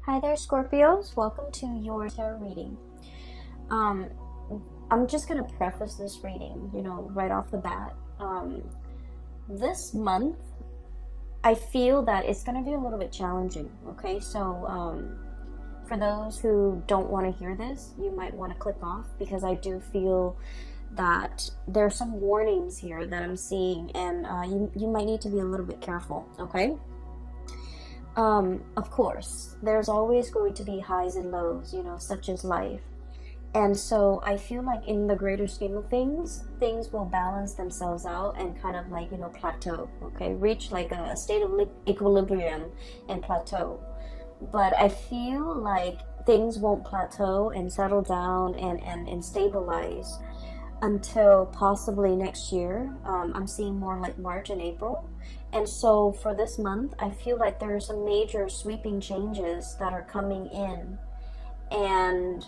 Hi there, Scorpios. Welcome to your tarot reading. Um, I'm just going to preface this reading, right off the bat. This month, I feel that it's going to be a little bit challenging, okay? So, for those who don't want to hear this, you might want to click off because I do feel that there are some warnings here that I'm seeing, and you might need to be a little bit careful, okay? Of course, there's always going to be highs and lows, such as life. And so I feel like in the greater scheme of things, things will balance themselves out and kind of like, plateau, okay? Reach like a state of equilibrium and plateau. But I feel like things won't plateau and settle down and stabilize until possibly next year. I'm seeing more like March and April. And so for this month, I feel like there are some major sweeping changes that are coming in, and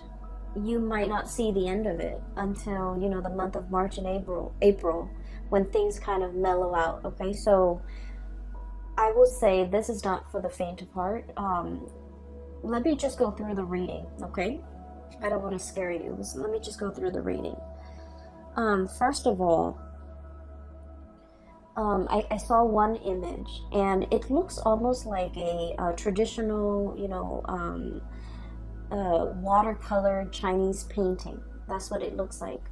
you might not see the end of it until, the month of March and April, when things kind of mellow out, okay? So I will say this is not for the faint of heart. Let me just go through the reading, okay? I don't want to scare you. Let me just go through the reading. First of all, I saw one image, and it looks almost like a traditional, watercolor Chinese painting. That's what it looks like.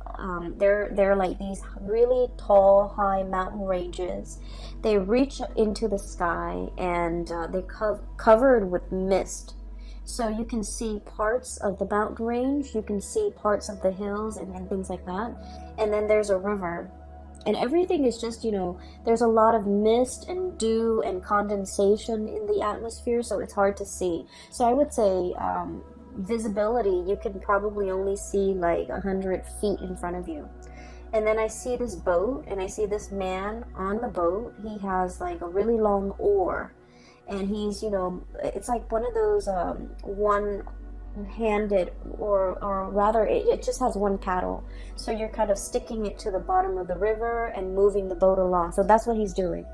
They're like these really tall, high mountain ranges. They reach into the sky, and they're covered with mist. So you can see parts of the mountain range, you can see parts of the hills and things like that. And then there's a river. And everything is just, there's a lot of mist and dew and condensation in the atmosphere, so it's hard to see. So I would say visibility, you can probably only see like 100 feet in front of you. And then I see this boat, and I see this man on the boat. He has like a really long oar. And he's, it's like one of those one-handed, or rather, it just has one paddle. So you're kind of sticking it to the bottom of the river and moving the boat along. So that's what he's doing.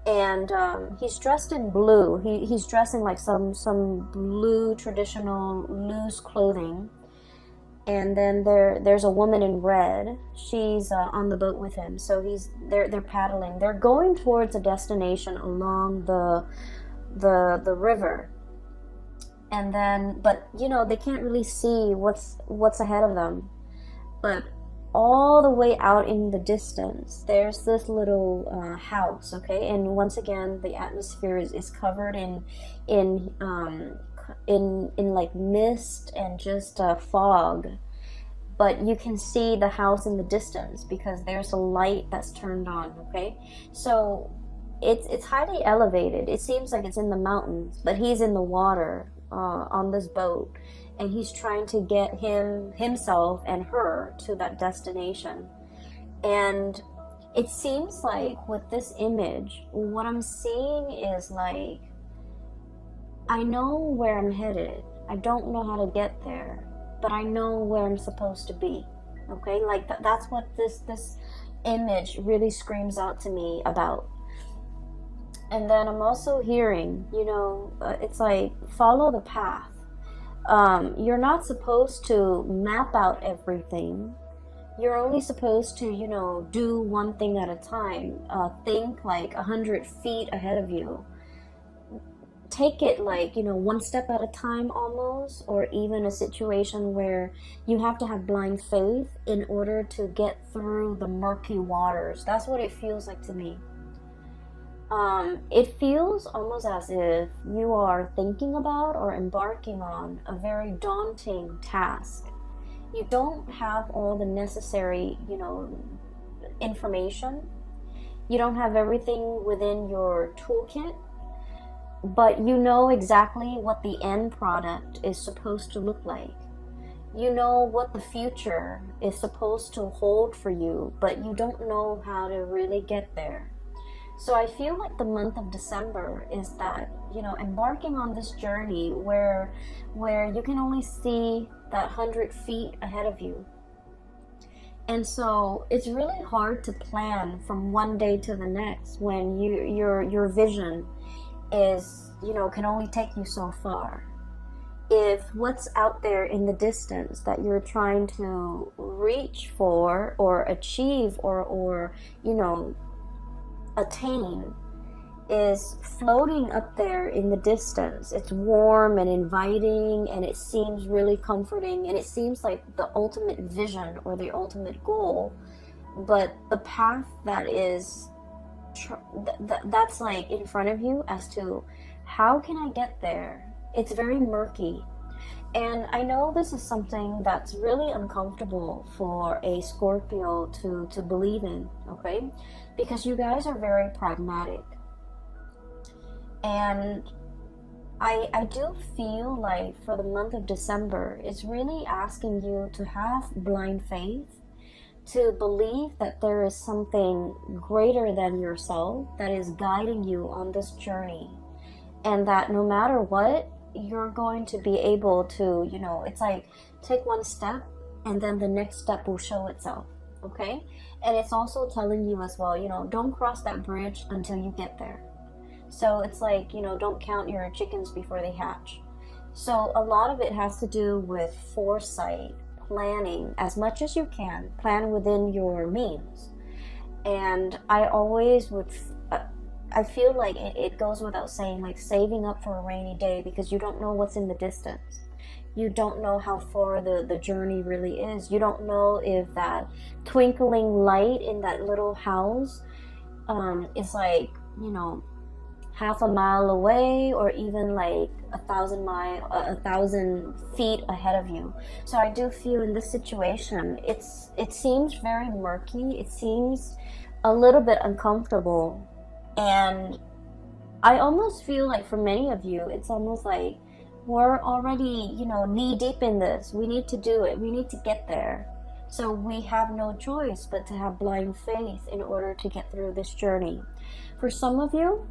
And he's dressed in blue. He's dressed in like some blue traditional loose clothing. And then there's a woman in red. She's on the boat with him. So they're paddling. They're going towards a destination along the river. And then, but they can't really see what's ahead of them. But all the way out in the distance, there's this little house. Okay, and once again, the atmosphere is covered in like mist and just fog, but you can see the house in the distance because there's a light that's turned on. Okay, so it's highly elevated. It seems like it's in the mountains, but he's in the water on this boat, and he's trying to get himself and her to that destination. And it seems like with this image, what I'm seeing is like, I know where I'm headed. I don't know how to get there, but I know where I'm supposed to be. Okay, like that's what this image really screams out to me about. And then I'm also hearing, it's like, follow the path. You're not supposed to map out everything. You're only supposed to, do one thing at a time. Think like 100 feet ahead of you. Take it like, one step at a time almost, or even a situation where you have to have blind faith in order to get through the murky waters. That's what it feels like to me. It feels almost as if you are thinking about or embarking on a very daunting task. You don't have all the necessary, information. You don't have everything within your toolkit, but you know exactly what the end product is supposed to look like. You know what the future is supposed to hold for you, but you don't know how to really get there. So I feel like the month of December is that, embarking on this journey where you can only see that 100 feet ahead of you. And so it's really hard to plan from one day to the next when your vision is, can only take you so far. if what's out there in the distance that you're trying to reach for or achieve or you know, attain is floating up there in the distance, it's warm and inviting and it seems really comforting and it seems like the ultimate vision or the ultimate goal, but the path that is that's like in front of you as to how can I get there, it's very murky. And I know this is something that's really uncomfortable for a Scorpio to believe in, okay? Because you guys are very pragmatic. And I do feel like for the month of December, it's really asking you to have blind faith, to believe that there is something greater than yourself that is guiding you on this journey. And that no matter what, you're going to be able to, you know, it's like take one step and then the next step will show itself, okay? And it's also telling you as well, you know, don't cross that bridge until you get there. So it's like, you know, don't count your chickens before they hatch. So a lot of it has to do with foresight, planning as much as you can, plan within your means. And I always would, I feel like it goes without saying, like saving up for a rainy day, because you don't know what's in the distance. You don't know how far the journey really is. You don't know if that twinkling light in that little house is like, you know, half a mile away or even like 1,000 feet ahead of you. So I do feel in this situation, it seems very murky. It seems a little bit uncomfortable. And I almost feel like for many of you, it's almost like we're already, you know, knee deep in this. We need to do it. We need to get there. So we have no choice but to have blind faith in order to get through this journey. For some of you,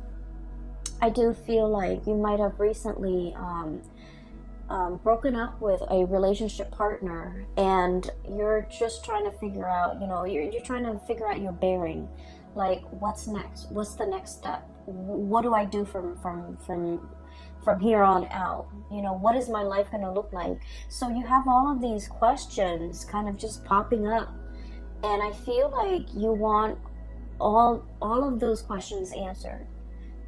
I do feel like you might have recently broken up with a relationship partner and you're just trying to figure out, you know, you're trying to figure out your bearing. Like, what's next? What's the next step? What do I do from here on out? You know, what is my life going to look like? So you have all of these questions kind of just popping up. And I feel like you want all of those questions answered.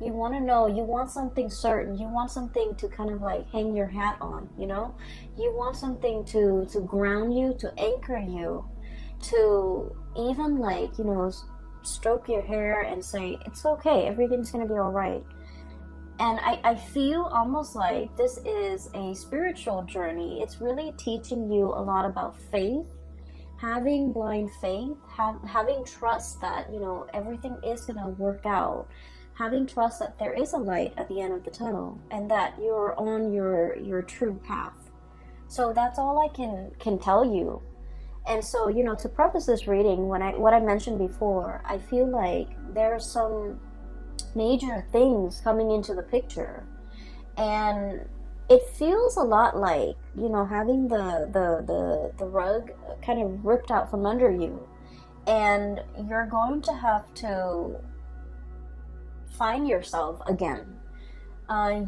You want to know, you want something certain, you want something to kind of like hang your hat on, you know? You want something to ground you, to anchor you, to even like, you know, stroke your hair and say, it's okay, everything's going to be all right. And I feel almost like this is a spiritual journey. It's really teaching you a lot about faith, having blind faith, having trust that, you know, everything is going to work out. Having trust that there is a light at the end of the tunnel and that you're on your true path. So that's all I can tell you. And so, you know, to preface this reading, what I mentioned before, I feel like there are some major things coming into the picture. And it feels a lot like, you know, having the rug kind of ripped out from under you. And you're going to have to find yourself again.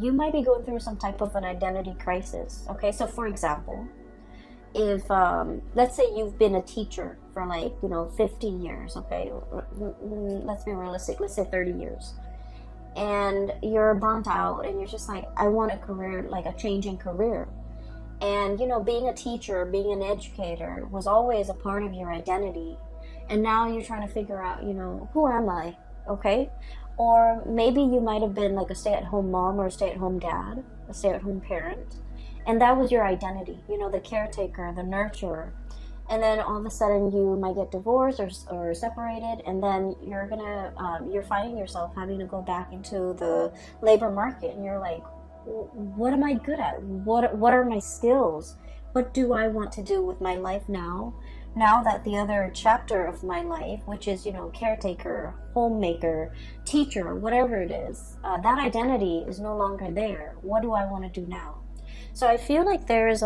You might be going through some type of an identity crisis. Okay, so for example, if let's say you've been a teacher for like, you know, 50 years, okay, let's be realistic, let's say 30 years, and you're burnt out and you're just like, I want a career, like a changing career. And, you know, being a teacher, being an educator was always a part of your identity. And now you're trying to figure out, you know, who am I? Okay. Or maybe you might have been like a stay-at-home mom or a stay-at-home dad, a stay-at-home parent. And that was your identity, you know, the caretaker, the nurturer. And then all of a sudden you might get divorced or separated, and then you're finding yourself having to go back into the labor market, and you're like, what am I good at? What are my skills? What do I want to do with my life now? Now that the other chapter of my life, which is, you know, caretaker, homemaker, teacher, whatever it is, that identity is no longer there. What do I want to do now? So I feel like there's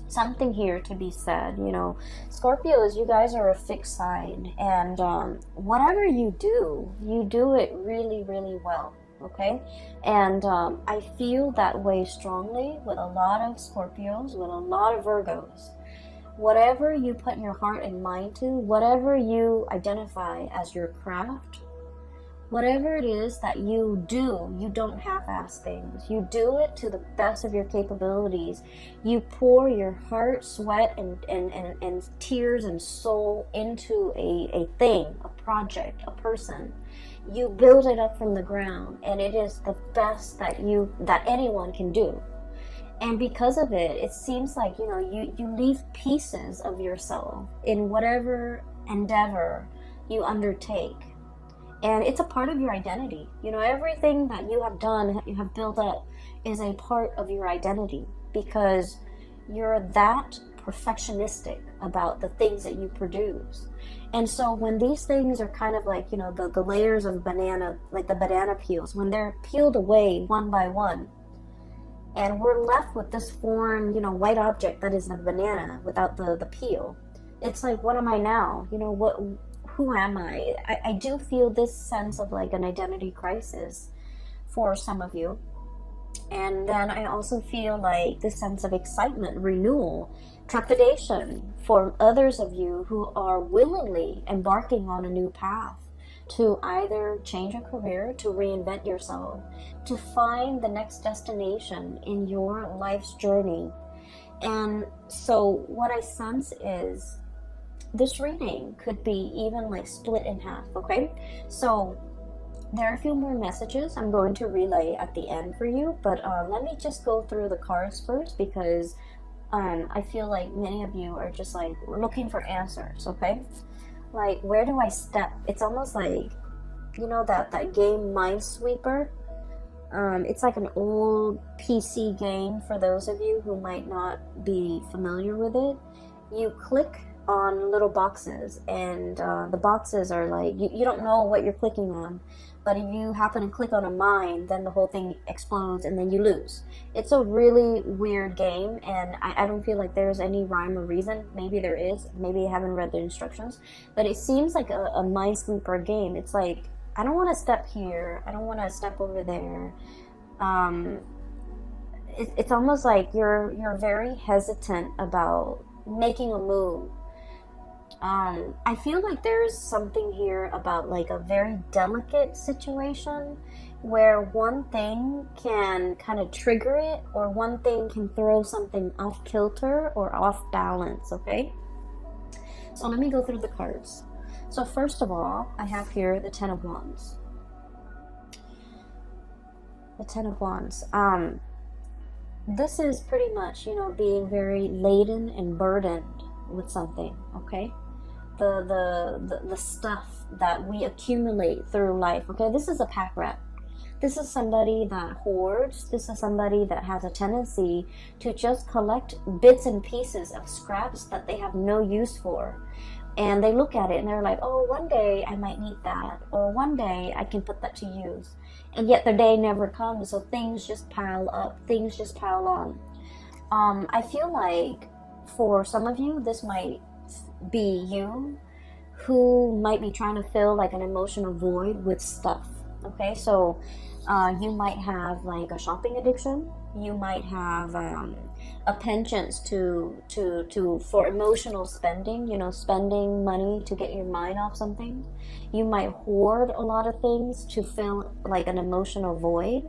something here to be said. You know, Scorpios, you guys are a fixed sign, and whatever you do it really, really well. okay? And I feel that way strongly with a lot of Scorpios, with a lot of Virgos. Whatever you put your heart and mind to, whatever you identify as your craft, whatever it is that you do, you don't half-ass things. You do it to the best of your capabilities. You pour your heart, sweat, and tears and soul into a thing, a project, a person. You build it up from the ground, and it is the best that anyone can do. And because of it, it seems like, you leave pieces of yourself in whatever endeavor you undertake. And it's a part of your identity. Everything that you have done, you have built up, is a part of your identity, because you're that perfectionistic about the things that you produce. And so when these things are kind of like, the layers of banana, like the banana peels, when they're peeled away one by one, and we're left with this foreign, white object that is a banana without the peel, it's like, what am I now? Who am I? I do feel this sense of like an identity crisis for some of you. And then I also feel like this sense of excitement, renewal, trepidation for others of you who are willingly embarking on a new path to either change a career, to reinvent yourself, to find the next destination in your life's journey. And so what I sense is this reading could be even like split in half, okay? So there are a few more messages I'm going to relay at the end for you, but let me just go through the cards first, because I feel like many of you are just like looking for answers, okay? Like, where do I step? It's almost like, that game Minesweeper. It's like an old PC game for those of you who might not be familiar with it. You click on little boxes, and the boxes are like, you don't know what you're clicking on, but if you happen to click on a mine, then the whole thing explodes and then you lose. It's a really weird game, and I don't feel like there's any rhyme or reason. Maybe there is, maybe I haven't read the instructions, but it seems like a Minesweeper game. It's like, I don't want to step here, I don't want to step over there. It's almost like you're very hesitant about making a move. I feel like there's something here about like a very delicate situation where one thing can kind of trigger it, or one thing can throw something off kilter or off balance, okay? So let me go through the cards. So first of all, I have here the Ten of Wands. The Ten of Wands. This is pretty much, being very laden and burdened with something, okay? The stuff that we accumulate through life, okay? This is a pack rat. This is somebody that hoards. This is somebody that has a tendency to just collect bits and pieces of scraps that they have no use for. And they look at it and they're like, oh, one day I might need that, or one day I can put that to use. And yet the day never comes, so things just pile up, things just pile on. I feel like for some of you, this might be you who might be trying to fill like an emotional void with stuff, okay? So you might have like a shopping addiction. You might have a penchant for emotional spending, spending money to get your mind off something. You might hoard a lot of things to fill like an emotional void.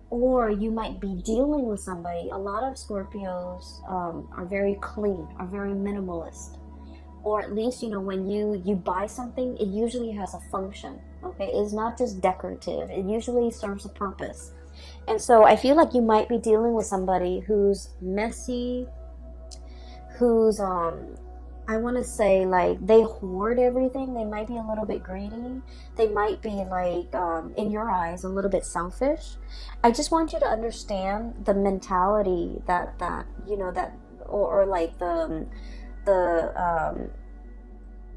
Or you might be dealing with somebody. A lot of Scorpios are very clean, are very minimalist. Or at least, when you buy something, it usually has a function, okay? It's not just decorative. It usually serves a purpose. And so I feel like you might be dealing with somebody who's messy, who's, I want to say, like, they hoard everything. They might be a little bit greedy. They might be, like, in your eyes, a little bit selfish. I just want you to understand the mentality that or like the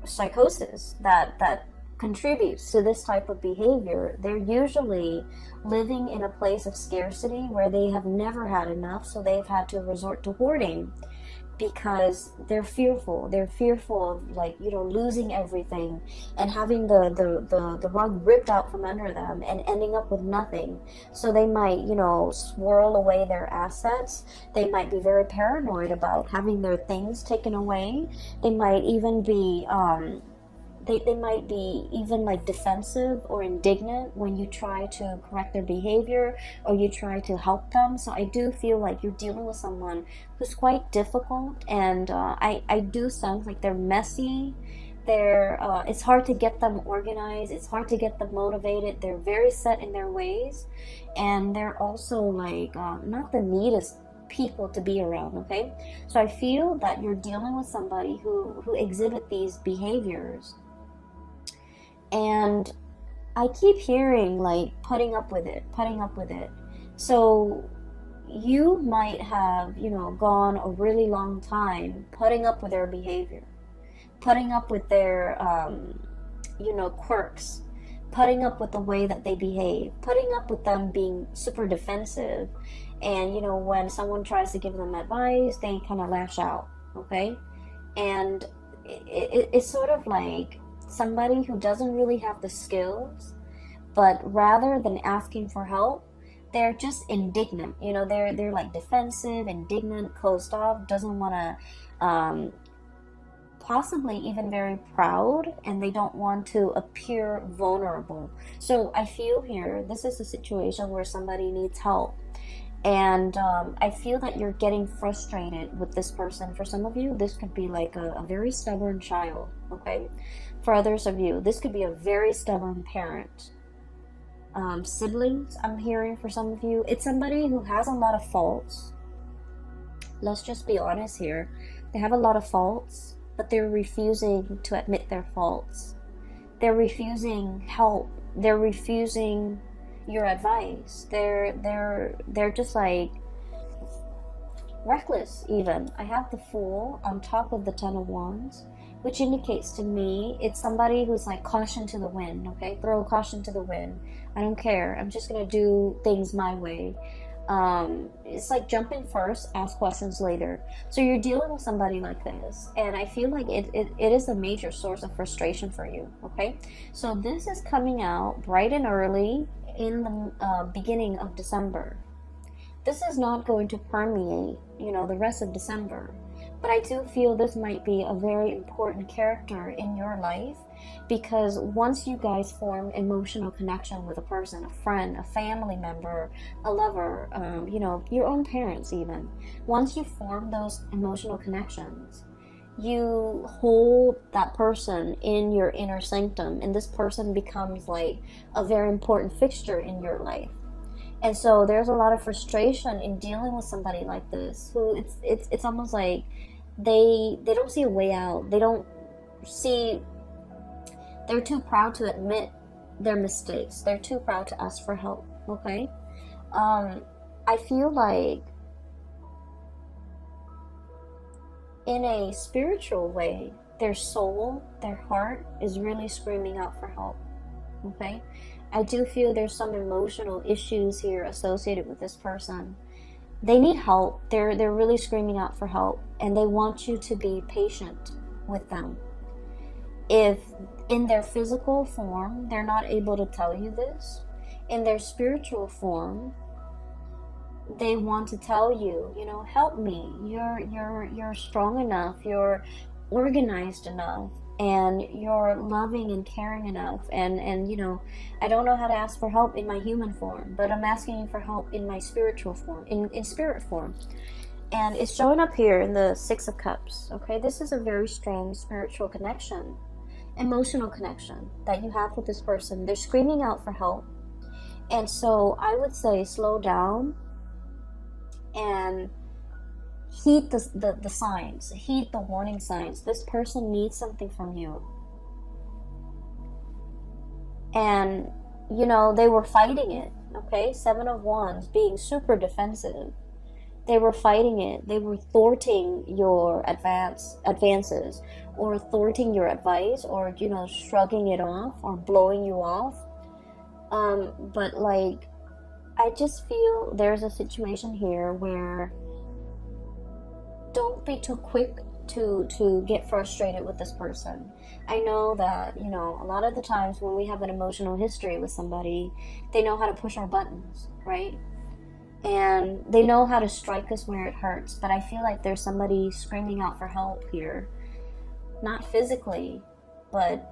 psychosis that contributes to this type of behavior. They're usually living in a place of scarcity where they have never had enough, so they've had to resort to hoarding. because they're fearful. They're fearful of, like, you know, losing everything and having the rug ripped out from under them and ending up with nothing. So they might, you know, swirl away their assets. They might be very paranoid about having their things taken away. They might even be they might be even like defensive or indignant when you try to correct their behavior or you try to help them. So I do feel like you're dealing with someone who's quite difficult, and I do sense like they're messy. They're it's hard to get them organized, it's hard to get them motivated. They're very set in their ways, and they're also like not the neatest people to be around. Okay, so I feel that you're dealing with somebody who exhibit these behaviors, and I keep hearing like putting up with it, putting up with it. So you might have, you know, gone a really long time putting up with their behavior, putting up with their you know, quirks, putting up with the way that they behave, putting up with them being super defensive. And you know, when someone tries to give them advice, they kind of lash out. Okay, and it's sort of like somebody who doesn't really have the skills, but rather than asking for help, they're just indignant. You know, they're like defensive, indignant, closed off, doesn't want to, possibly even very proud, and they don't want to appear vulnerable. So I feel here, this is a situation where somebody needs help. And I feel that you're getting frustrated with this person. For some of you, this could be like a very stubborn child, okay? For others of you, this could be a very stubborn parent. Siblings, I'm hearing for some of you. It's somebody who has a lot of faults. Let's just be honest here. They have a lot of faults, but they're refusing to admit their faults. They're refusing help. They're refusing your advice. They're just like reckless even. I have the Fool on top of the Ten of Wands, which indicates to me it's somebody who's like caution to the wind. Okay, throw caution to the wind. I don't care, I'm just gonna do things my way. It's like jump in first, ask questions later. So you're dealing with somebody like this, and I feel like it is a major source of frustration for you. Okay, so this is coming out bright and early in the beginning of December. This is not going to permeate, you know, the rest of December, but I do feel this might be a very important character in your life, because once you guys form emotional connection with a person, a friend, a family member, a lover, you know, your own parents even, once you form those emotional connections, you hold that person in your inner sanctum, and this person becomes like a very important fixture in your life. And so there's a lot of frustration in dealing with somebody like this, who it's almost like they don't see a way out. They don't see, they're too proud to admit their mistakes. They're too proud to ask for help. Okay, I feel like in a spiritual way, their soul, their heart is really screaming out for help. Okay, I do feel there's some emotional issues here associated with this person. They need help. They're really screaming out for help, and they want you to be patient with them. If in their physical form they're not able to tell you this, in their spiritual form they want to tell you, you know, help me. You're strong enough. You're organized enough, and you're loving and caring enough, and you know, I don't know how to ask for help in my human form, but I'm asking you for help in my spiritual form, in spirit form. And it's showing up here in the Six of Cups. Okay, this is a very strong spiritual connection, emotional connection that you have with this person. They're screaming out for help, and so I would say slow down and heed the signs, heed the warning signs. This person needs something from you. And you know, they were fighting it. Okay, Seven of Wands, being super defensive. They were fighting it. They were thwarting your advances, or thwarting your advice, or, you know, shrugging it off or blowing you off. But like, I just feel there's a situation here where don't be too quick to get frustrated with this person. I know that, you know, a lot of the times when we have an emotional history with somebody, they know how to push our buttons, right? And they know how to strike us where it hurts. But I feel like there's somebody screaming out for help here. Not physically, but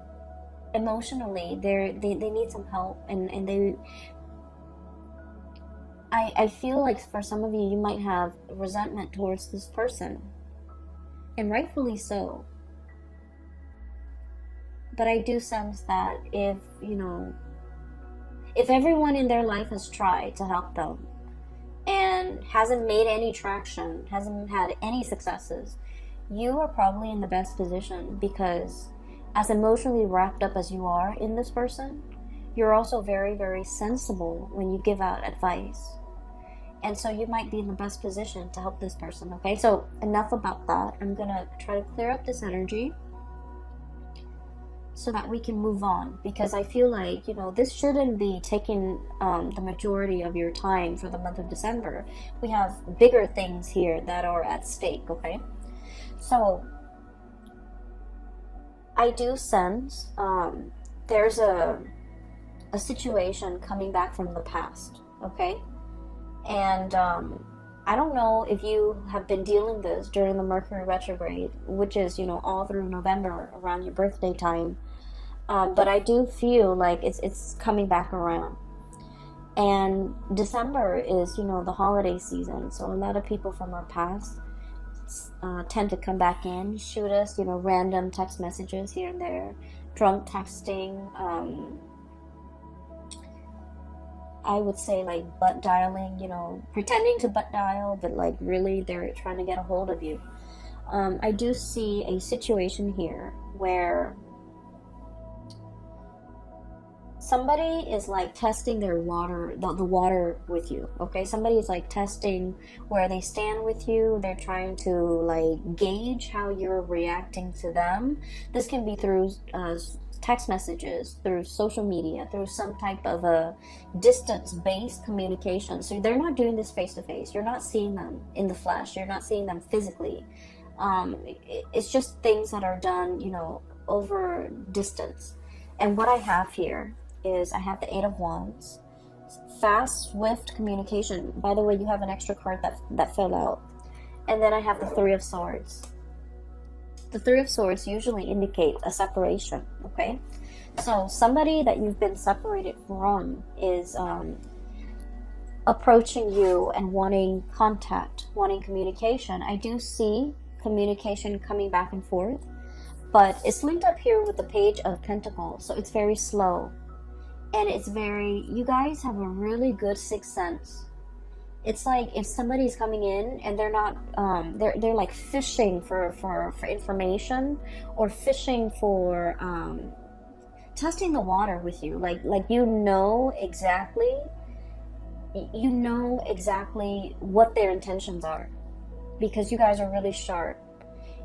emotionally. They need some help. And I feel like for some of you, you might have resentment towards this person. And rightfully so. But I do sense that if, you know, if everyone in their life has tried to help them and hasn't made any traction, hasn't had any successes, you are probably in the best position, because as emotionally wrapped up as you are in this person, you're also very, very sensible when you give out advice. And so you might be in the best position to help this person, okay? So enough about that. I'm going to try to clear up this energy so that we can move on, because I feel like, you know, this shouldn't be taking the majority of your time for the month of December. We have bigger things here that are at stake, okay? So I do sense there's a situation coming back from the past, okay? And I don't know if you have been dealing this during the Mercury retrograde, which is, you know, all through November around your birthday time. But I do feel like it's coming back around. And December is, you know, the holiday season. So a lot of people from our past tend to come back in, shoot us, you know, random text messages here and there, drunk texting, I would say like butt dialing, you know, pretending to butt dial, but like really they're trying to get a hold of you. I do see a situation here where somebody is like testing their water, the water with you, okay? Somebody is like testing where they stand with you. They're trying to like gauge how you're reacting to them. This can be through text messages, through social media, through some type of a distance-based communication. So they're not doing this face-to-face. You're not seeing them in the flesh. You're not seeing them physically. It's just things that are done, you know, over distance. And what I have here is I have the Eight of Wands. Fast, swift communication. By the way, you have an extra card that fell out. And then I have the Three of Swords. The Three of Swords usually indicate a separation, okay? So somebody that you've been separated from is approaching you and wanting contact, wanting communication. I do see communication coming back and forth, but it's linked up here with the Page of Pentacles, so it's very slow. And it's very, you guys have a really good sixth sense. It's like if somebody's coming in and they're not, they're like fishing for information, or fishing for testing the water with you. Like you know exactly what their intentions are, because you guys are really sharp.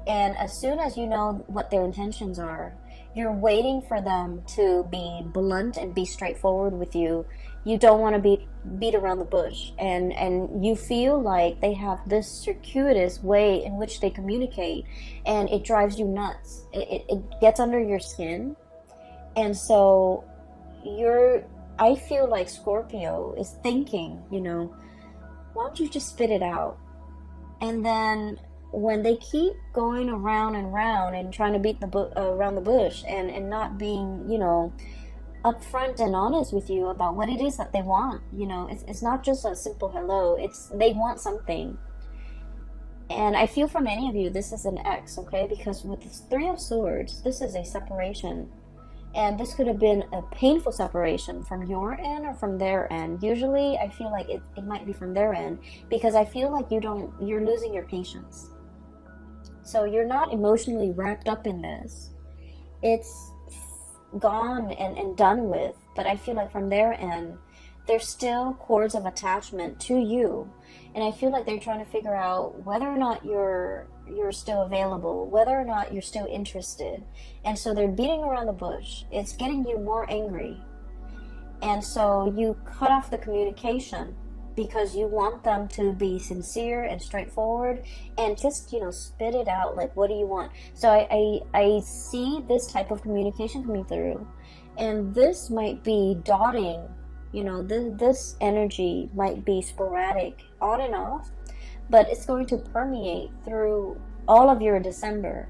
And as soon as you know what their intentions are, you're waiting for them to be blunt and be straightforward with you. You don't want to beat around the bush, and you feel like they have this circuitous way in which they communicate, and it drives you nuts. It gets under your skin. And so I feel like Scorpio is thinking, you know, why don't you just spit it out? And then when they keep going around and round and trying to beat around the bush and not being, you know, upfront and honest with you about what it is that they want, you know, it's not just a simple hello. They want something. And I feel for many of you, this is an X, okay? Because with this Three of Swords, this is a separation. And this could have been a painful separation from your end or from their end. Usually, I feel like it might be from their end, because I feel like you're losing your patience. So you're not emotionally wrapped up in this. It's gone and done with. But I feel like from their end, there's still cords of attachment to you. And I feel like they're trying to figure out whether or not you're still available, whether or not you're still interested. And so they're beating around the bush. It's getting you more angry. And so you cut off the communication. because you want them to be sincere and straightforward and just, you know, spit it out. Like, what do you want? So I see this type of communication coming through, and this might be dotting, you know, this energy might be sporadic, on and off, but it's going to permeate through all of your December.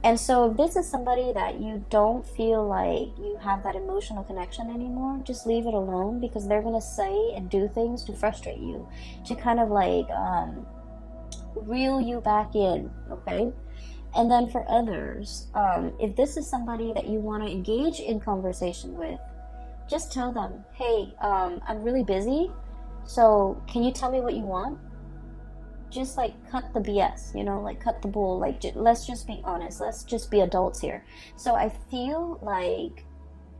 And so if this is somebody that you don't feel like you have that emotional connection anymore, just leave it alone, because they're going to say and do things to frustrate you, to kind of like reel you back in, okay? And then for others, if this is somebody that you want to engage in conversation with, just tell them, hey, I'm really busy, so can you tell me what you want? Just like cut the BS, you know, like cut the bull, like let's just be honest, let's just be adults here. So I feel like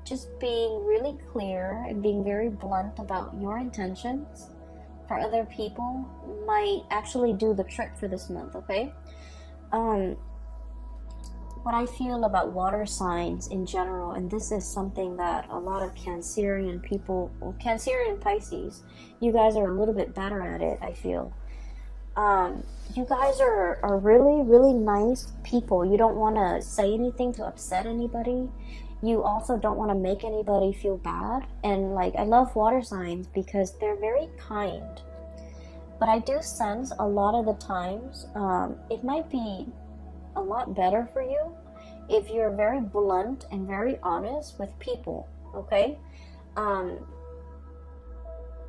just being really clear and being very blunt about your intentions for other people might actually do the trick for this month, okay? What I feel about water signs in general, and this is something that a lot of Cancerian people, Cancerian Pisces, you guys are a little bit better at it, I feel. You guys are really, really nice people. You don't want to say anything to upset anybody. You also don't want to make anybody feel bad. And like, I love water signs because they're very kind. But I do sense a lot of the times, it might be a lot better for you if you're very blunt and very honest with people, okay?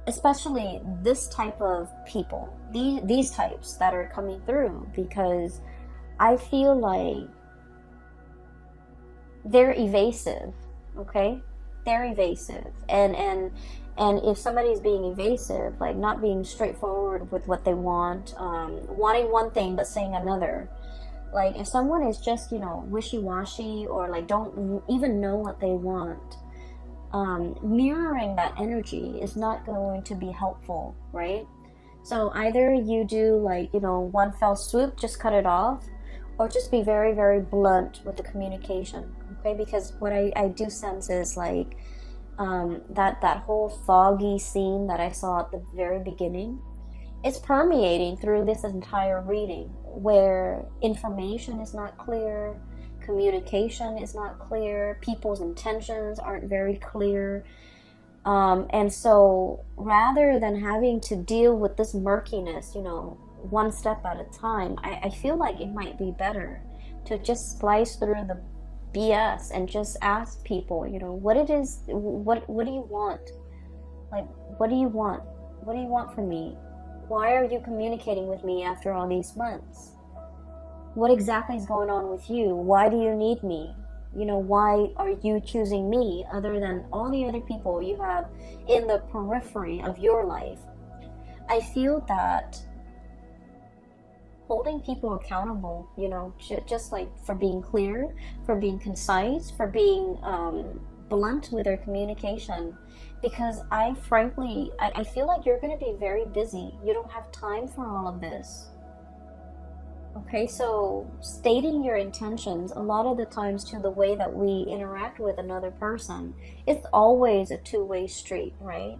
Especially this type of people, these types that are coming through, because I feel like they're evasive, okay? They're evasive, and if somebody's being evasive, like not being straightforward with what they want, wanting one thing but saying another, like if someone is just, you know, wishy-washy, or like don't even know what they want, mirroring that energy is not going to be helpful, right? So either you do like, you know, one fell swoop, just cut it off, or just be very, very blunt with the communication, okay? Because what I do sense is like that whole foggy scene that I saw at the very beginning, it's permeating through this entire reading, where information is not clear, communication is not clear, people's intentions aren't very clear, and so rather than having to deal with this murkiness, you know, one step at a time, I feel like it might be better to just slice through the BS and just ask people, you know, what it is, what do you want? Like, what do you want? What do you want from me? Why are you communicating with me after all these months? What exactly is going on with you? Why do you need me? You know, why are you choosing me other than all the other people you have in the periphery of your life? I feel that holding people accountable, you know, just like for being clear, for being concise, for being blunt with their communication, because I frankly feel like you're going to be very busy. You don't have time for all of this. Okay, so stating your intentions, a lot of the times to the way that we interact with another person, it's always a two-way street, right?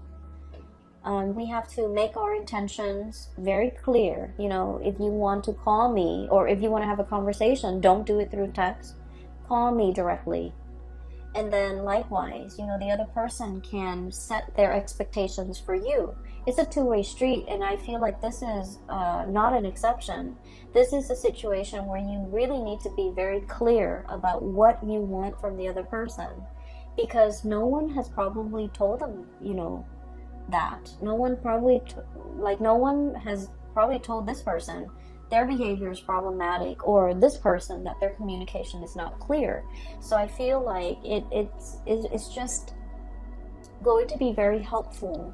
We have to make our intentions very clear. You know, if you want to call me, or if you want to have a conversation, don't do it through text. Call me directly. And then likewise, you know, the other person can set their expectations for you. It's a two-way street, and I feel like this is not an exception. This is a situation where you really need to be very clear about what you want from the other person, because no one has probably told them, you know, that. No one has probably told this person their behavior is problematic, or this person that their communication is not clear. So I feel like it's just going to be very helpful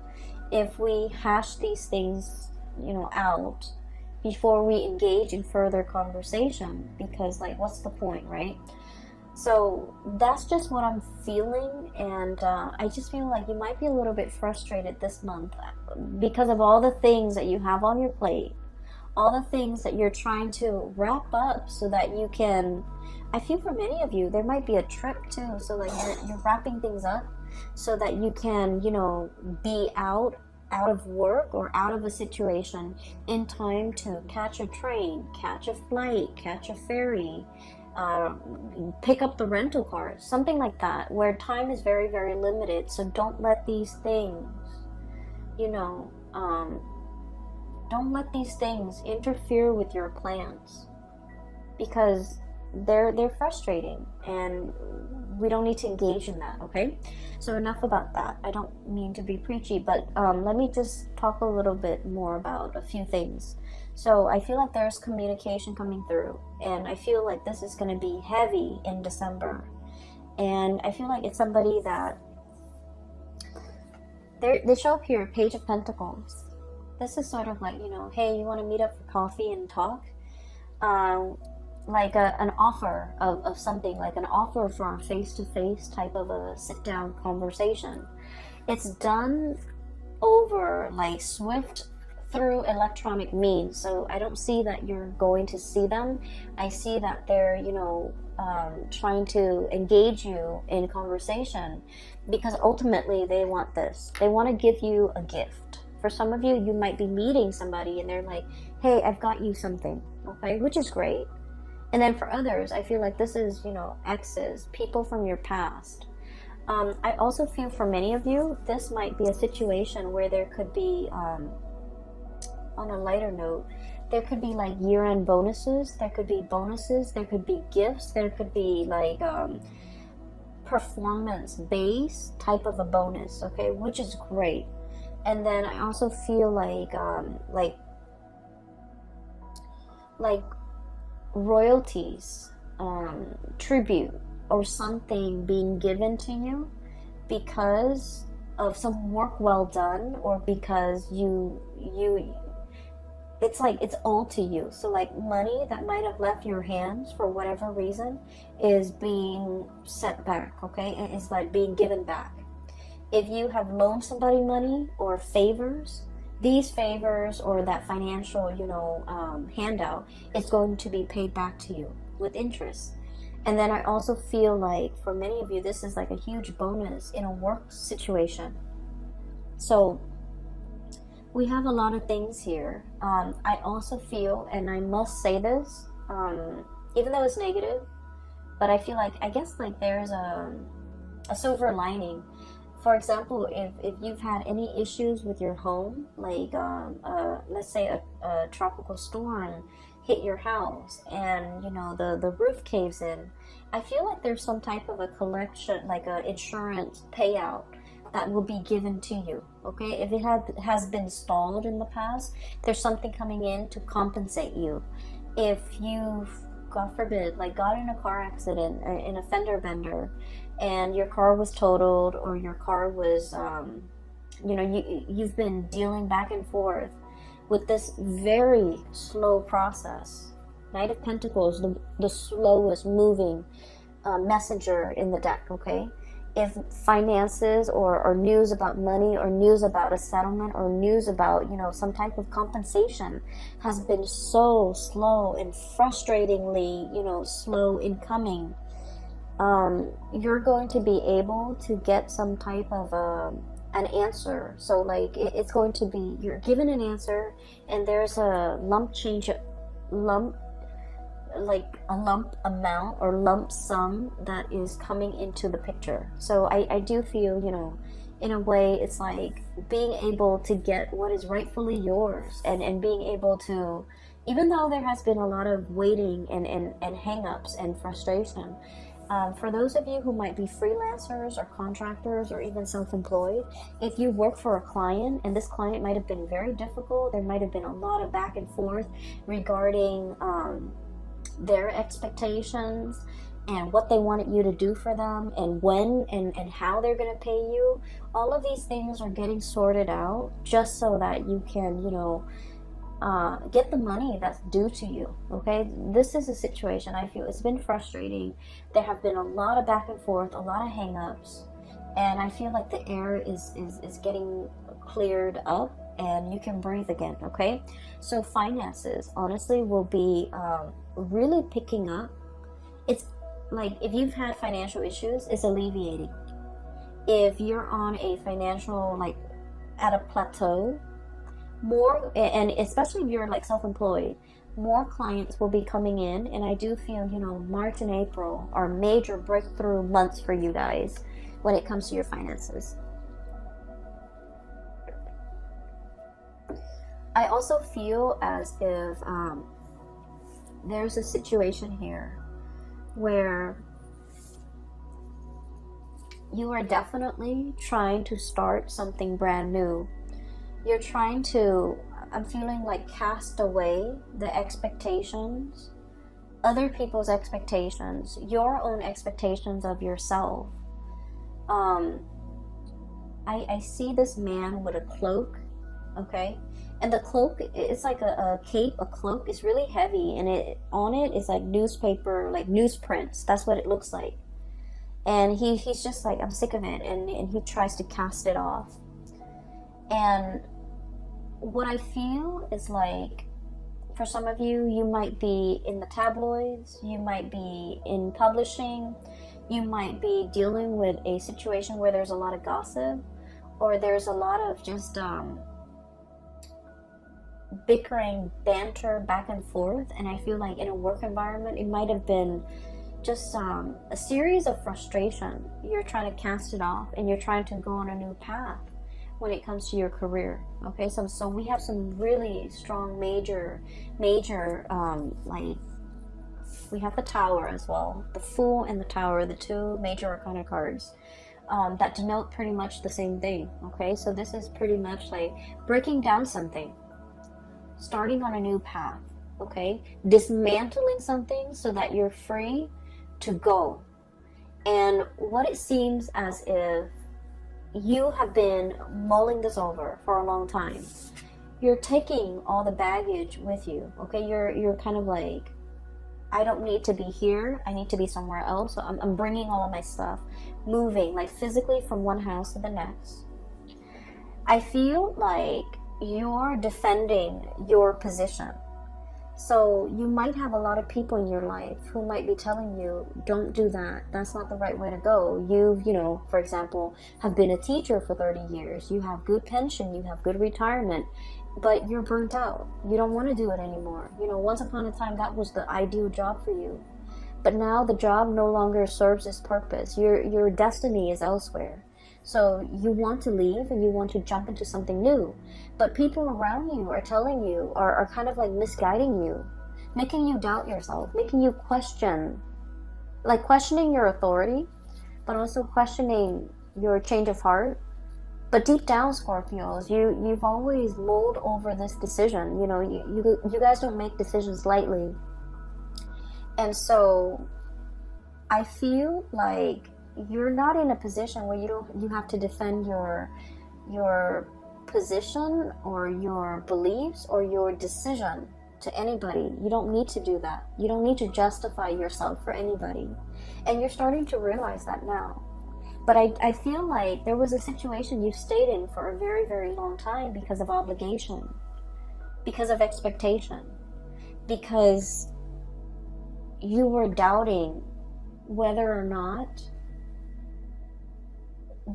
if we hash these things, you know, out before we engage in further conversation, because like, what's the point, right? So that's just what I'm feeling, and I just feel like you might be a little bit frustrated this month because of all the things that you have on your plate, all the things that you're trying to wrap up so that you can, I feel for many of you, there might be a trip too, so like you're wrapping things up so that you can, you know, be out out of work or out of a situation in time to catch a train, catch a flight, catch a ferry, pick up the rental car, something like that, where time is very, very limited. So don't let these things, you know, don't let these things interfere with your plans, because they're frustrating and we don't need to engage in that. Okay, so enough about that. I don't mean to be preachy, but let me just talk a little bit more about a few things. So I feel like there's communication coming through, and I feel like this is going to be heavy in December, and I feel like it's somebody that they show up here, Page of Pentacles. This is sort of like, you know, hey, you want to meet up for coffee and talk? Like an offer of something, like an offer for a face-to-face type of a sit-down conversation. It's done over like swift through electronic means, so I don't see that you're going to see them. I see that they're, you know, trying to engage you in conversation, because ultimately they want this. They want to give you a gift. For some of you, you might be meeting somebody and they're like, hey, I've got you something, okay, which is great. And then for others, I feel like this is, you know, exes, people from your past. I also feel for many of you, this might be a situation where there could be, on a lighter note, there could be like year-end bonuses, there could be bonuses, there could be gifts, there could be like performance-based type of a bonus, okay, which is great. And then I also feel like royalties, tribute, or something being given to you because of some work well done, or because you it's like it's all to you. So like money that might have left your hands for whatever reason is being sent back, okay? It is like being given back. If you have loaned somebody money or favors, these favors or that financial, you know, handout is going to be paid back to you with interest. And then I also feel like for many of you, this is like a huge bonus in a work situation. So we have a lot of things here. I also feel, and I must say this, even though it's negative, but I feel like, I guess like there's a silver lining. For example, if you've had any issues with your home, like let's say a tropical storm hit your house and, you know, the roof caves in, I feel like there's some type of a collection, like a insurance payout that will be given to you, okay? If it has been stalled in the past, there's something coming in to compensate you. If you've, God forbid, like got in a car accident, in a fender bender, and your car was totaled, or your car was, you know, you've been dealing back and forth with this very slow process. Knight of Pentacles, the slowest moving messenger in the deck, okay? If finances or news about money, or news about a settlement, or news about, you know, some type of compensation has been so slow and frustratingly, you know, slow in coming, you're going to be able to get some type of an answer. So like it's going to be, you're given an answer, and there's a lump amount or lump sum that is coming into the picture. So I do feel, you know, in a way it's like being able to get what is rightfully yours, and being able to, even though there has been a lot of waiting and hang-ups and frustration, for those of you who might be freelancers or contractors or even self-employed, if you work for a client and this client might have been very difficult, there might have been a lot of back and forth regarding their expectations and what they wanted you to do for them, and when and how they're going to pay you. All of these things are getting sorted out just so that you can, you know, get the money that's due to you, okay? This is a situation, I feel, it's been frustrating. There have been a lot of back and forth, a lot of hang-ups, and I feel like the air is getting cleared up and you can breathe again, okay? So finances, honestly, will be really picking up. It's like if you've had financial issues, it's alleviating. If you're on a financial, like, at a plateau. More, and especially if you're like self-employed, more clients will be coming in, and I do feel, you know, March and April are major breakthrough months for you guys when it comes to your finances. I also feel as if there's a situation here where you are definitely trying to start something brand new. You're trying to, I'm feeling like, cast away the expectations, other people's expectations, your own expectations of yourself. I see this man with a cloak, okay? And the cloak, it's like a cape, a cloak. It's really heavy, and on it is like newspaper, like newsprints. That's what it looks like. And he's just like, I'm sick of it, and he tries to cast it off. And what I feel is like, for some of you, you might be in the tabloids, you might be in publishing, you might be dealing with a situation where there's a lot of gossip, or there's a lot of just bickering, banter back and forth. And I feel like in a work environment, it might have been just a series of frustration. You're trying to cast it off, and you're trying to go on a new path when it comes to your career. Okay, so we have some really strong major like, we have the Tower as well, the Fool and the Tower, the two major arcana cards that denote pretty much the same thing. Okay, so this is pretty much like breaking down something, starting on a new path. Okay, dismantling something so that you're free to go. And what it seems as if you have been mulling this over for a long time. You're taking all the baggage with you. Okay, you're kind of like, I don't need to be here, I need to be somewhere else. So I'm bringing all of my stuff, moving like physically from one house to the next. I feel like you're defending your position. So you might have a lot of people in your life who might be telling you, don't do that, that's not the right way to go. You know, for example, have been a teacher for 30 years, you have good pension, you have good retirement, but you're burnt out. You don't want to do it anymore. You know, once upon a time, that was the ideal job for you. But now the job no longer serves its purpose. Your destiny is elsewhere. So you want to leave and you want to jump into something new. But people around you are telling you, are kind of like misguiding you, making you doubt yourself, making you question, like questioning your authority, but also questioning your change of heart. But deep down, Scorpios, you've always mulled over this decision. You know, you guys don't make decisions lightly. And so I feel like you're not in a position where you have to defend your position or your beliefs or your decision to anybody. You don't need to do that. You don't need to justify yourself for anybody. And you're starting to realize that now. But I feel like there was a situation you stayed in for a very, very long time because of obligation, because of expectation, because you were doubting whether or not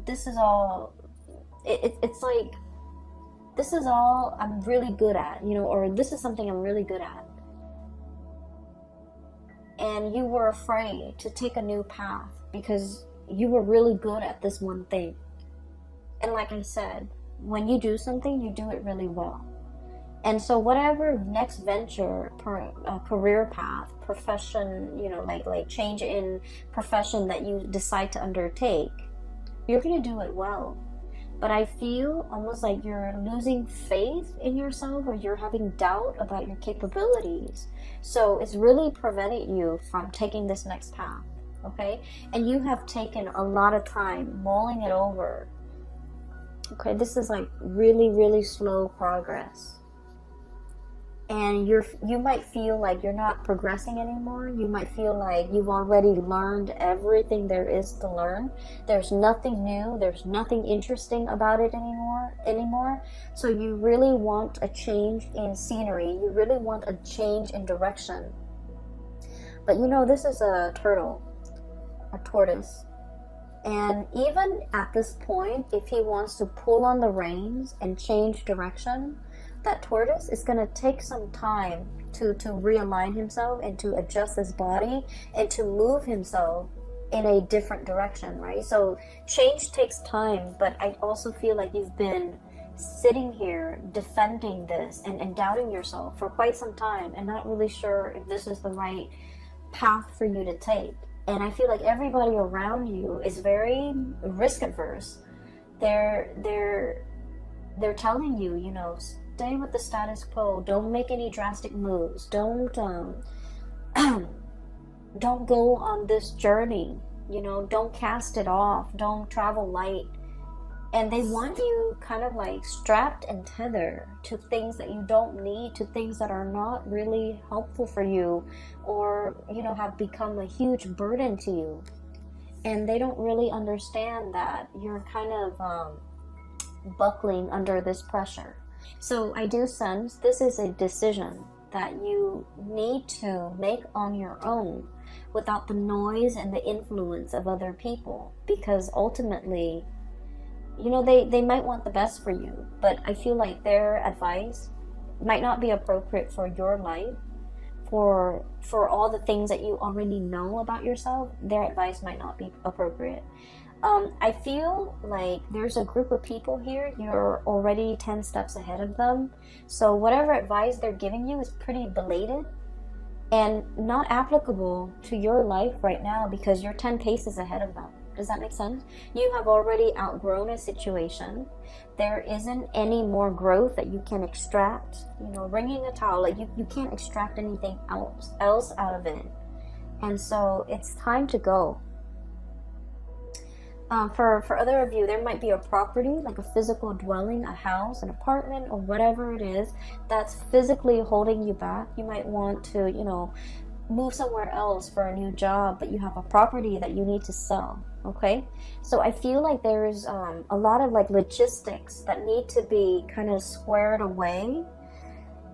this is all, it's like, this is all I'm really good at, you know, or this is something I'm really good at. And you were afraid to take a new path because you were really good at this one thing. And like I said, when you do something, you do it really well. And so whatever next venture, career path, profession, you know, like change in profession that you decide to undertake, you're going to do it well. But I feel almost like you're losing faith in yourself, or you're having doubt about your capabilities. So it's really preventing you from taking this next path, okay? And you have taken a lot of time mulling it over. Okay, this is like really, really slow progress. And you might feel like you're not progressing anymore. You might feel like you've already learned everything there is to learn. There's nothing new. There's nothing interesting about it anymore. So you really want a change in scenery. You really want a change in direction. But you know, this is a turtle, a tortoise. And even at this point, if he wants to pull on the reins and change direction, that tortoise is going to take some time to realign himself and to adjust his body and to move himself in a different direction, right? So change takes time, but I also feel like you've been sitting here defending this and doubting yourself for quite some time and not really sure if this is the right path for you to take. And I feel like everybody around you is very risk adverse. They're telling you, you know, stay with the status quo. Don't make any drastic moves. Don't don't go on this journey. You know, don't cast it off. Don't travel light. And they want you kind of like strapped and tethered to things that you don't need, to things that are not really helpful for you, or, you know, have become a huge burden to you. And they don't really understand that you're kind of buckling under this pressure. So I do sense this is a decision that you need to make on your own without the noise and the influence of other people, because ultimately, you know, they might want the best for you, but I feel like their advice might not be appropriate for your life, for all the things that you already know about yourself. Their advice might not be appropriate. I feel like there's a group of people here, you're already 10 steps ahead of them, so whatever advice they're giving you is pretty belated and not applicable to your life right now, because you're 10 paces ahead of them. Does that make sense? You have already outgrown a situation. There isn't any more growth that you can extract. You know, wringing a towel, like you can't extract anything else out of it. And so it's time to go. For other of you, there might be a property, like a physical dwelling, a house, an apartment, or whatever it is that's physically holding you back. You might want to, you know, move somewhere else for a new job, but you have a property that you need to sell. Okay, so I feel like there's a lot of like logistics that need to be kind of squared away,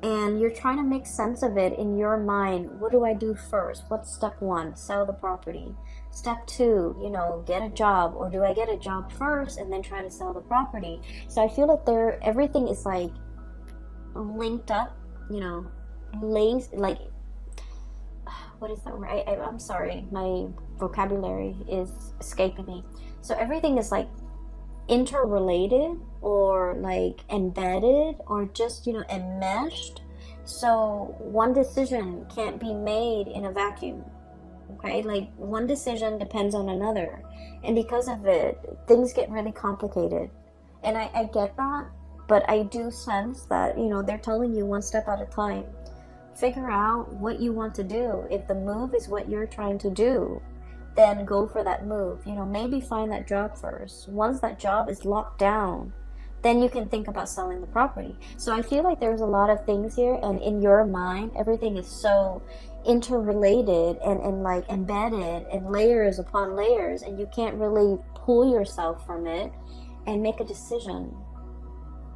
and you're trying to make sense of it in your mind. What do I do first? What's step one? Sell the property. Step two, you know, get a job, or do I get a job first and then try to sell the property? So I feel like everything is like linked up, you know, like, what is that word? I'm sorry, my vocabulary is escaping me. So everything is like interrelated, or like embedded, or just, you know, enmeshed. So one decision can't be made in a vacuum. Okay, like one decision depends on another, and because of it, things get really complicated. And I get that, but I do sense that, you know, they're telling you one step at a time. Figure out what you want to do. If the move is what you're trying to do, then go for that move. You know, maybe find that job first. Once that job is locked down, then you can think about selling the property. So I feel like there's a lot of things here, and in your mind, everything is so interrelated and like embedded and layers upon layers, and you can't really pull yourself from it and make a decision.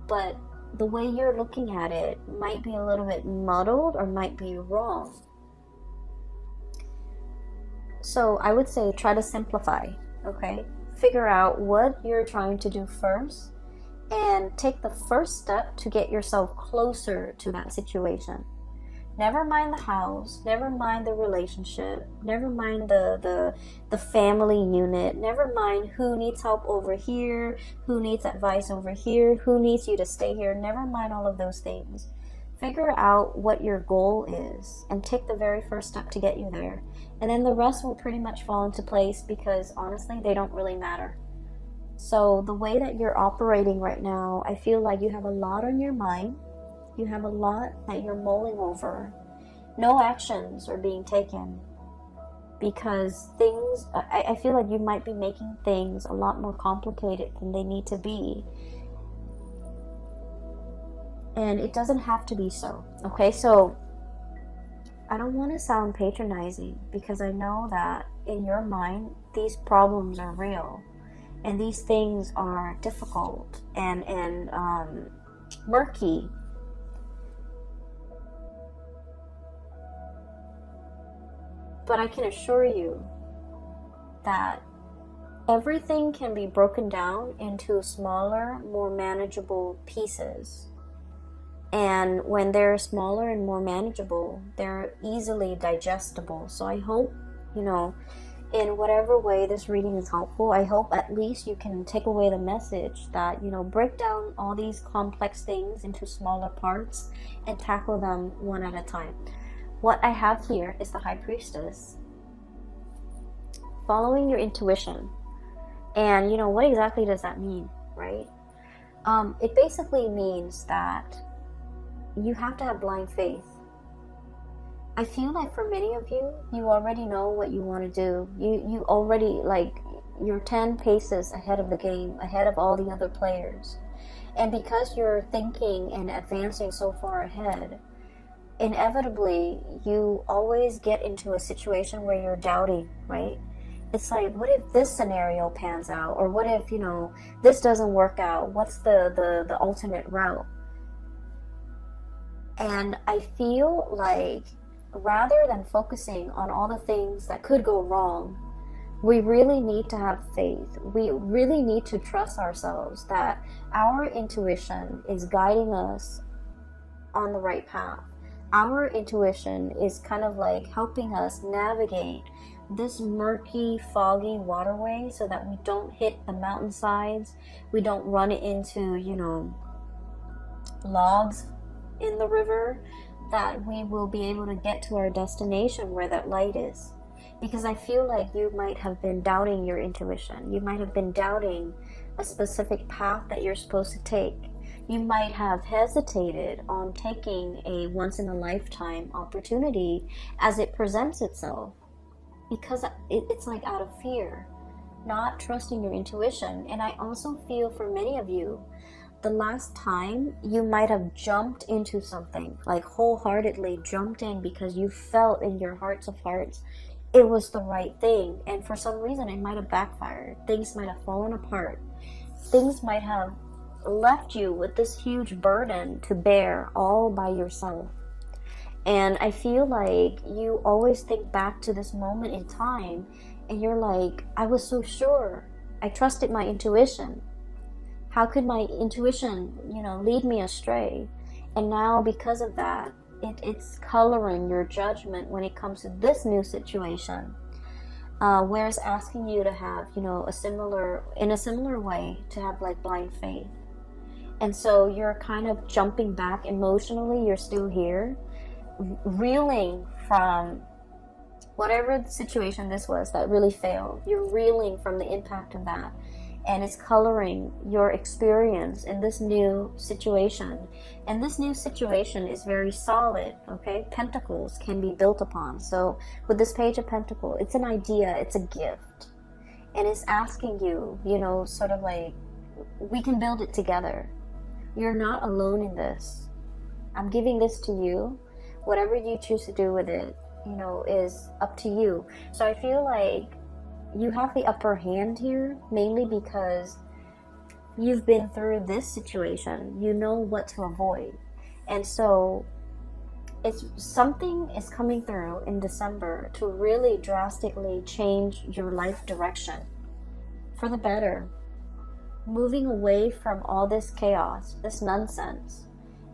But the way you're looking at it might be a little bit muddled or might be wrong. So I would say try to simplify, okay? Figure out what you're trying to do first and take the first step to get yourself closer to that situation. Never mind the house, never mind the relationship, never mind the family unit, never mind who needs help over here, who needs advice over here, who needs you to stay here, never mind all of those things. Figure out what your goal is and take the very first step to get you there. And then the rest will pretty much fall into place, because honestly, they don't really matter. So the way that you're operating right now, I feel like you have a lot on your mind. You have a lot that you're mulling over. No actions are being taken, because things, I feel like you might be making things a lot more complicated than they need to be. And it doesn't have to be so, okay? So I don't want to sound patronizing, because I know that in your mind, these problems are real, and these things are difficult and murky. But I can assure you that everything can be broken down into smaller, more manageable pieces. And when they're smaller and more manageable, they're easily digestible. So I hope, in whatever way this reading is helpful, I hope at least you can take away the message that, break down all these complex things into smaller parts and tackle them one at a time. What I have here is the High Priestess. Following your intuition. And, what exactly does that mean, right? It basically means that you have to have blind faith. I feel like for many of you, you already know what you want to do. You already, you're 10 paces ahead of the game, ahead of all the other players. And because you're thinking and advancing so far ahead, inevitably, you always get into a situation where you're doubting, right? It's like, what if this scenario pans out? Or what if, this doesn't work out? What's the alternate route? And I feel like rather than focusing on all the things that could go wrong, we really need to have faith. We really need to trust ourselves that our intuition is guiding us on the right path. Our intuition is kind of like helping us navigate this murky, foggy waterway so that we don't hit the mountainsides, we don't run into, logs in the river, that we will be able to get to our destination where that light is. Because I feel like you might have been doubting your intuition. You might have been doubting a specific path that you're supposed to take. You might have hesitated on taking a once-in-a-lifetime opportunity as it presents itself. Because it's like out of fear, not trusting your intuition. And I also feel for many of you, the last time you might have jumped into something, like wholeheartedly jumped in because you felt in your hearts of hearts it was the right thing. And for some reason it might have backfired. Things might have fallen apart. Things might have left you with this huge burden to bear all by yourself. And I feel like you always think back to this moment in time and you're like, I was so sure. I trusted my intuition. How could my intuition, lead me astray? And now because of that, it's coloring your judgment when it comes to this new situation. Where it's asking you to have, in a similar way, to have like blind faith. And so you're kind of jumping back emotionally. You're still here, reeling from whatever the situation this was that really failed. You're reeling from the impact of that, and it's coloring your experience in this new situation. And this new situation is very solid, okay? Pentacles can be built upon. So with this Page of Pentacles, it's an idea, it's a gift, and it's asking you, sort of like, we can build it together. You're not alone in this. I'm giving this to you. Whatever you choose to do with it, is up to you. So I feel like you have the upper hand here, mainly because you've been through this situation. You know what to avoid. And so something is coming through in December to really drastically change your life direction for the better. Moving away from all this chaos, this nonsense,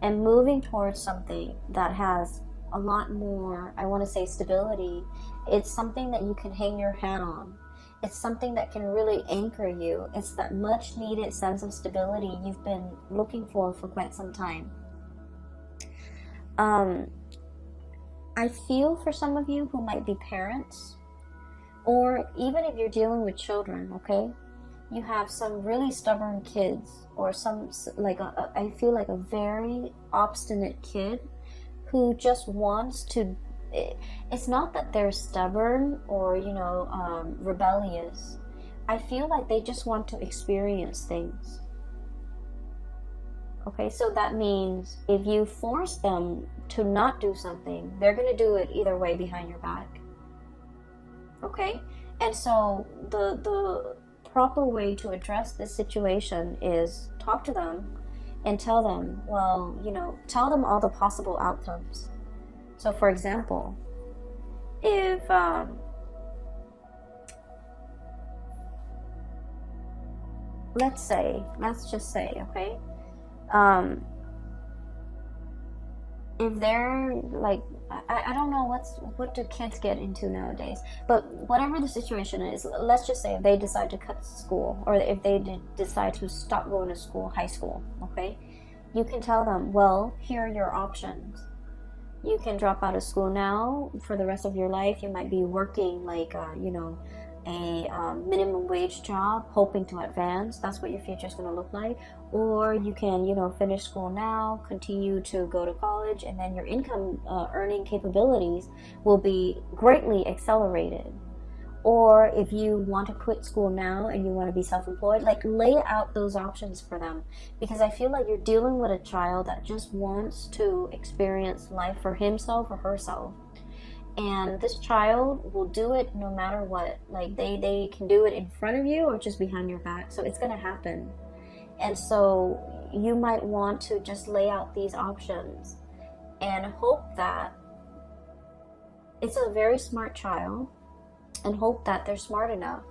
and moving towards something that has a lot more, I want to say, stability. It's something that you can hang your hat on. It's something that can really anchor you. It's that much needed sense of stability you've been looking for quite some time. I feel for some of you who might be parents, or even if you're dealing with children, okay? You have some really stubborn kids, or I feel like a very obstinate kid who just wants to, it's not that they're stubborn or, rebellious. I feel like they just want to experience things. Okay, so that means if you force them to not do something, they're going to do it either way behind your back. Okay? And so the proper way to address this situation is talk to them and tell them, tell them all the possible outcomes. So for example, if let's just say, okay, if they're like, I don't know what do kids get into nowadays, but whatever the situation is, let's just say if they decide to cut school, or if they decide to stop going to school, high school, okay, you can tell them, well, here are your options. You can drop out of school now for the rest of your life. You might be working like a minimum wage job, hoping to advance. That's what your future is going to look like. Or you can, finish school now, continue to go to college, and then your income earning capabilities will be greatly accelerated. Or if you want to quit school now and you want to be self-employed, like, lay out those options for them, because I feel like you're dealing with a child that just wants to experience life for himself or herself. And this child will do it no matter what. Like, they can do it in front of you or just behind your back. So it's going to happen. And so you might want to just lay out these options and hope that it's a very smart child, and hope that they're smart enough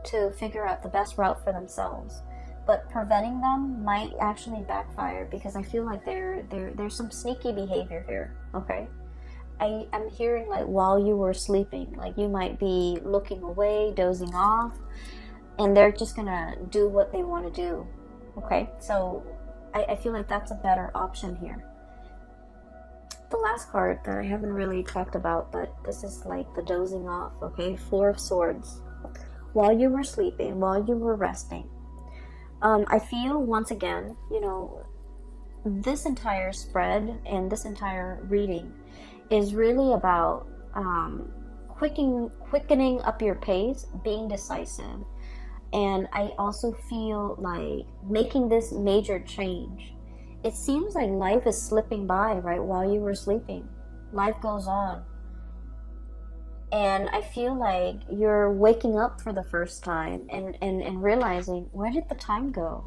to figure out the best route for themselves. But preventing them might actually backfire, because I feel like there's some sneaky behavior here, okay? I'm hearing, like, while you were sleeping, like, you might be looking away, dozing off, and they're just gonna do what they want to do, okay? So I feel like that's a better option here. The last card that I haven't really talked about, but this is like the dozing off, okay? Four of Swords. While you were sleeping, while you were resting, I feel, once again, this entire spread and this entire reading is really about quickening up your pace, being decisive. And I also feel like making this major change. It seems like life is slipping by right while you were sleeping. Life goes on. And I feel like you're waking up for the first time and realizing, where did the time go?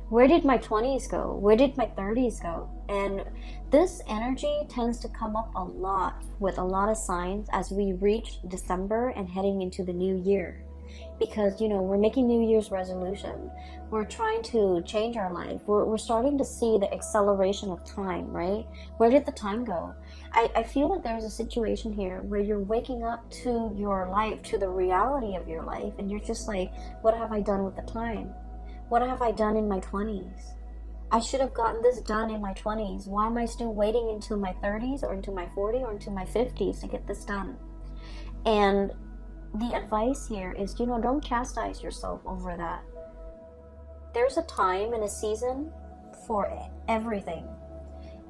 Where did my 20s go? Where did my 30s go? And this energy tends to come up a lot with a lot of signs as we reach December and heading into the new year. Because, we're making New Year's resolution. We're trying to change our life. We're starting to see the acceleration of time, right? Where did the time go? I feel like there's a situation here where you're waking up to your life, to the reality of your life, and you're just like, what have I done with the time? What have I done in my 20s? I should have gotten this done in my 20s. Why am I still waiting into my 30s or into my 40s or into my 50s to get this done? And the advice here is, don't chastise yourself over that. There's a time and a season for everything.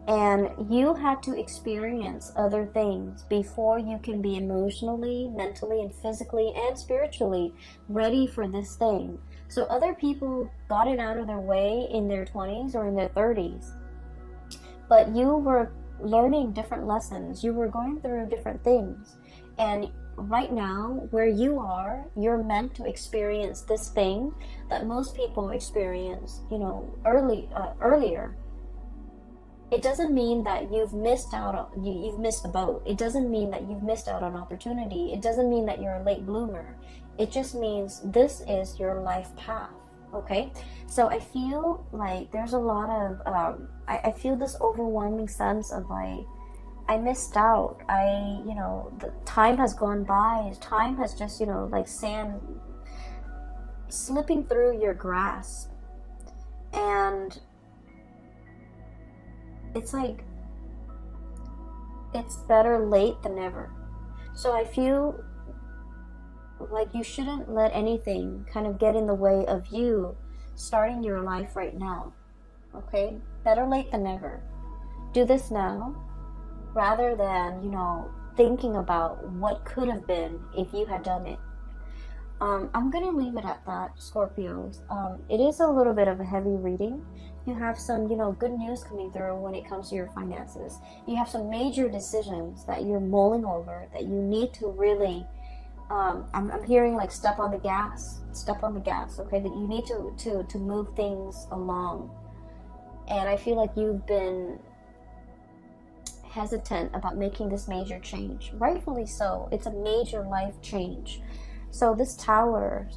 And you had to experience other things before you can be emotionally, mentally, and physically, and spiritually ready for this thing. So other people got it out of their way in their 20s or in their 30s. But you were learning different lessons. You were going through different things. And right now, where you are, you're meant to experience this thing that most people experience, earlier. It doesn't mean that you've missed out on, you've missed the boat. It doesn't mean that you've missed out on opportunity. It doesn't mean that you're a late bloomer. It just means this is your life path, okay? So I feel like there's a lot of, I feel this overwhelming sense of like, I missed out. The time has gone by. Time has just, like sand slipping through your grasp. And it's like, it's better late than never. So I feel like you shouldn't let anything kind of get in the way of you starting your life right now. Okay? Better late than never. Do this now, rather than, thinking about what could have been if you had done it. I'm going to leave it at that, Scorpios. It is a little bit of a heavy reading. You have some, good news coming through when it comes to your finances. You have some major decisions that you're mulling over, that you need to really, I'm hearing like step on the gas, okay? That you need to move things along. And I feel like you've been hesitant about making this major change. Rightfully so. It's a major life change. So this Tower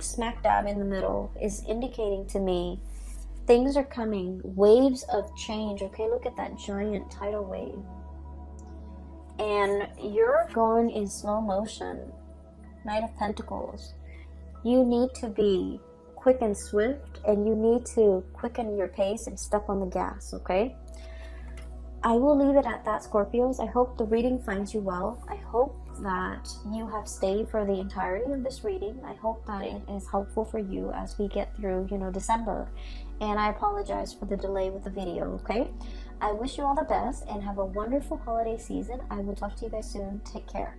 smack dab in the middle is indicating to me things are coming, waves of change. Okay, look at that giant tidal wave. And you're going in slow motion. Knight of Pentacles. You need to be quick and swift, and you need to quicken your pace and step on the gas, okay? I will leave it at that, Scorpios. I hope the reading finds you well. I hope that you have stayed for the entirety of this reading. I hope that it is helpful for you as we get through, December. And I apologize for the delay with the video, okay? I wish you all the best and have a wonderful holiday season. I will talk to you guys soon. Take care.